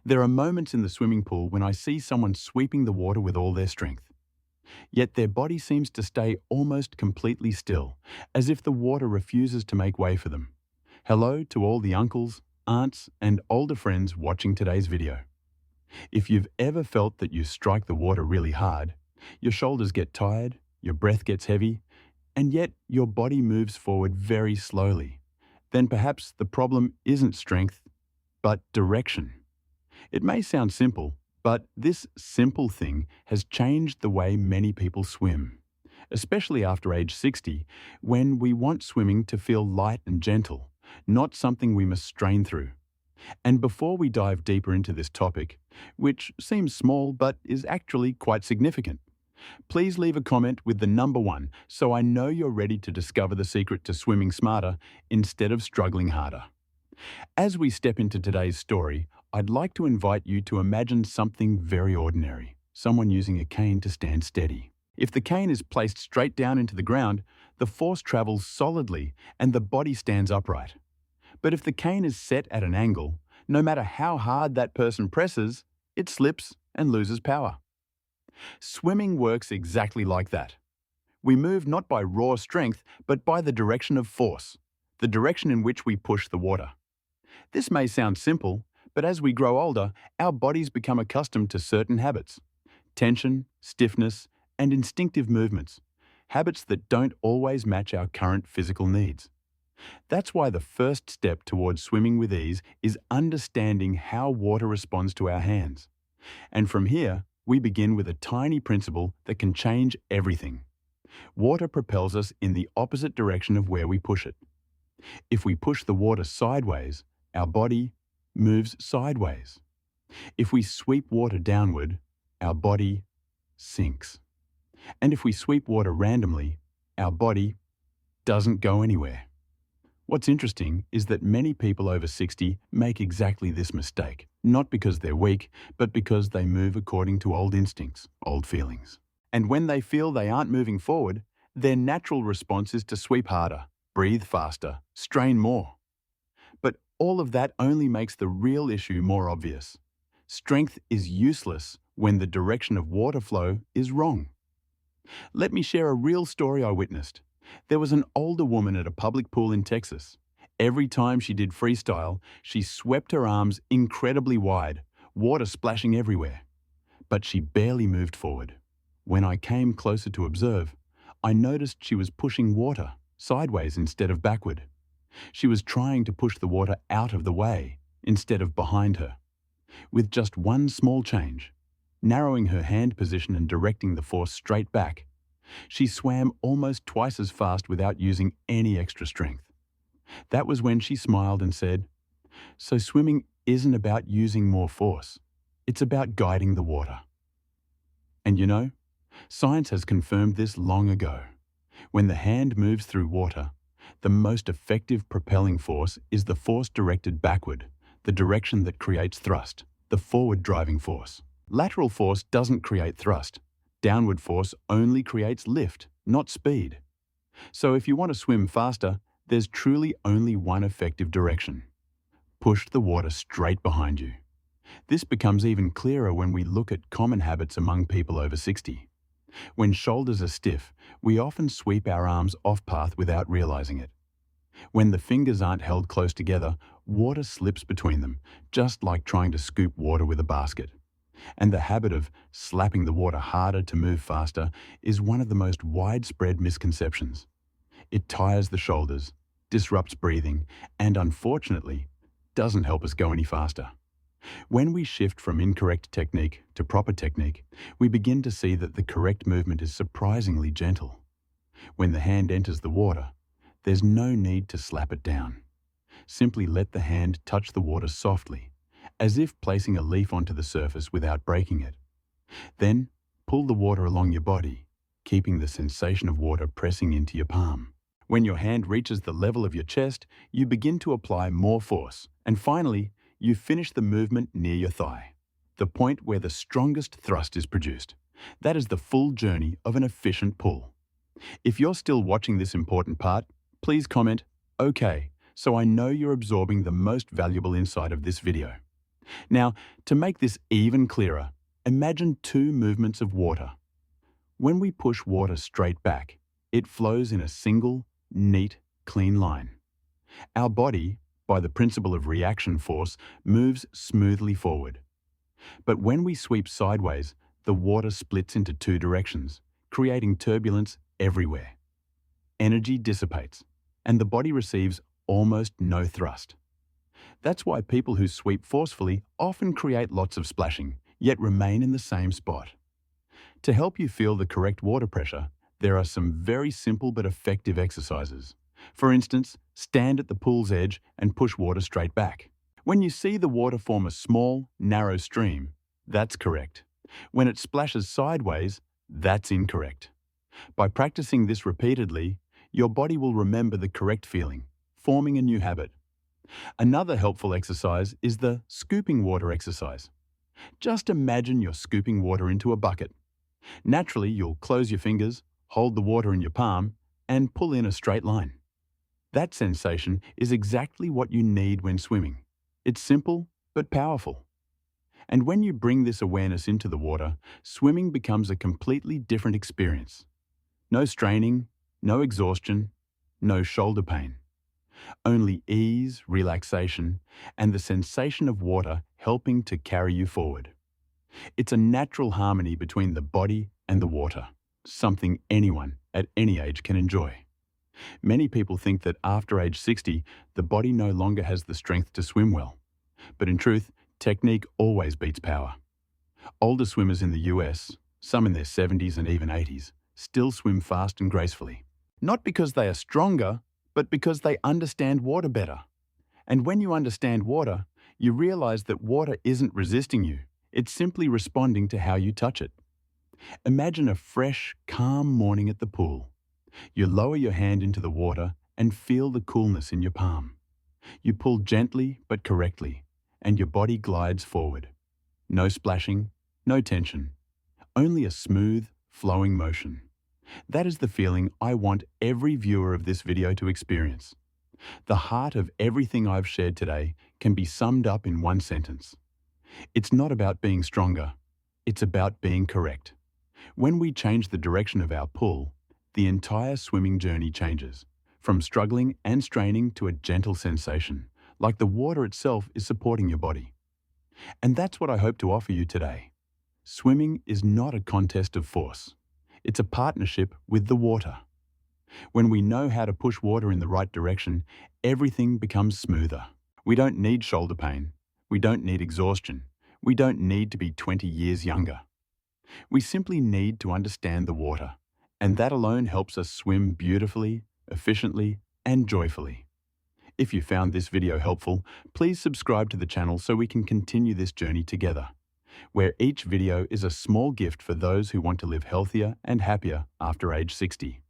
There are moments in the swimming pool when I see someone sweeping the water with all their strength. Yet their body seems to stay almost completely still, as if the water refuses to make way for them. Hello to all the uncles, aunts, and older friends watching today's video. If you've ever felt that you strike the water really hard, your shoulders get tired, your breath gets heavy, and yet your body moves forward very slowly, then perhaps the problem isn't strength, but direction. It may sound simple, but this simple thing has changed the way many people swim, especially after age 60, when we want swimming to feel light and gentle, not something we must strain through. And before we dive deeper into this topic, which seems small but is actually quite significant, please leave a comment with the number 1 so I know you're ready to discover the secret to swimming smarter instead of struggling harder. As we step into today's story, I'd like to invite you to imagine something very ordinary, someone using a cane to stand steady. If the cane is placed straight down into the ground, the force travels solidly and the body stands upright. But if the cane is set at an angle, no matter how hard that person presses, it slips and loses power. Swimming works exactly like that. We move not by raw strength, but by the direction of force, the direction in which we push the water. This may sound simple, but as we grow older, our bodies become accustomed to certain habits: tension, stiffness, and instinctive movements, habits that don't always match our current physical needs. That's why the first step towards swimming with ease is understanding how water responds to our hands. And from here, we begin with a tiny principle that can change everything. Water propels us in the opposite direction of where we push it. If we push the water sideways, our body moves sideways. If we sweep water downward, our body sinks. And if we sweep water randomly, our body doesn't go anywhere. What's interesting is that many people over 60 make exactly this mistake, not because they're weak, but because they move according to old instincts, old feelings. And when they feel they aren't moving forward, their natural response is to sweep harder, breathe faster, strain more. But all of that only makes the real issue more obvious. Strength is useless when the direction of water flow is wrong. Let me share a real story I witnessed. There was an older woman at a public pool in Texas. Every time she did freestyle, she swept her arms incredibly wide, water splashing everywhere. But she barely moved forward. When I came closer to observe, I noticed she was pushing water sideways instead of backward. She was trying to push the water out of the way instead of behind her. With just one small change, narrowing her hand position and directing the force straight back, she swam almost twice as fast without using any extra strength. That was when she smiled and said, "So swimming isn't about using more force. It's about guiding the water." And you know, science has confirmed this long ago. When the hand moves through water, the most effective propelling force is the force directed backward, the direction that creates thrust, the forward driving force. Lateral force doesn't create thrust. Downward force only creates lift, not speed. So if you want to swim faster, there's truly only one effective direction. Push the water straight behind you. This becomes even clearer when we look at common habits among people over 60. When shoulders are stiff, we often sweep our arms off-path without realizing it. When the fingers aren't held close together, water slips between them, just like trying to scoop water with a basket. And the habit of slapping the water harder to move faster is one of the most widespread misconceptions. It tires the shoulders, disrupts breathing, and unfortunately, doesn't help us go any faster. When we shift from incorrect technique to proper technique, we begin to see that the correct movement is surprisingly gentle. When the hand enters the water, there's no need to slap it down. Simply let the hand touch the water softly, as if placing a leaf onto the surface without breaking it. Then, pull the water along your body, keeping the sensation of water pressing into your palm. When your hand reaches the level of your chest, you begin to apply more force, and finally, you finish the movement near your thigh, the point where the strongest thrust is produced. That is the full journey of an efficient pull. If you're still watching this important part, please comment, "Okay," so I know you're absorbing the most valuable insight of this video. Now, to make this even clearer, imagine two movements of water. When we push water straight back, it flows in a single, neat, clean line. Our body, by the principle of reaction force, moves smoothly forward. But when we sweep sideways, the water splits into two directions, creating turbulence everywhere. Energy dissipates, and the body receives almost no thrust. That's why people who sweep forcefully often create lots of splashing, yet remain in the same spot. To help you feel the correct water pressure, there are some very simple but effective exercises. For instance, stand at the pool's edge and push water straight back. When you see the water form a small, narrow stream, that's correct. When it splashes sideways, that's incorrect. By practicing this repeatedly, your body will remember the correct feeling, forming a new habit. Another helpful exercise is the scooping water exercise. Just imagine you're scooping water into a bucket. Naturally, you'll close your fingers, hold the water in your palm, and pull in a straight line. That sensation is exactly what you need when swimming. It's simple, but powerful. And when you bring this awareness into the water, swimming becomes a completely different experience. No straining, no exhaustion, no shoulder pain. Only ease, relaxation, and the sensation of water helping to carry you forward. It's a natural harmony between the body and the water, something anyone at any age can enjoy. Many people think that after age 60, the body no longer has the strength to swim well. But in truth, technique always beats power. Older swimmers in the US, some in their 70s and even 80s, still swim fast and gracefully. Not because they are stronger, but because they understand water better. And when you understand water, you realize that water isn't resisting you. It's simply responding to how you touch it. Imagine a fresh, calm morning at the pool. You lower your hand into the water and feel the coolness in your palm. You pull gently but correctly, and your body glides forward. No splashing, no tension, only a smooth, flowing motion. That is the feeling I want every viewer of this video to experience. The heart of everything I've shared today can be summed up in one sentence. It's not about being stronger, it's about being correct. When we change the direction of our pull, the entire swimming journey changes, from struggling and straining to a gentle sensation, like the water itself is supporting your body. And that's what I hope to offer you today. Swimming is not a contest of force. It's a partnership with the water. When we know how to push water in the right direction, everything becomes smoother. We don't need shoulder pain. We don't need exhaustion. We don't need to be 20 years younger. We simply need to understand the water, and that alone helps us swim beautifully, efficiently, and joyfully. If you found this video helpful, please subscribe to the channel so we can continue this journey together, where each video is a small gift for those who want to live healthier and happier after age 60.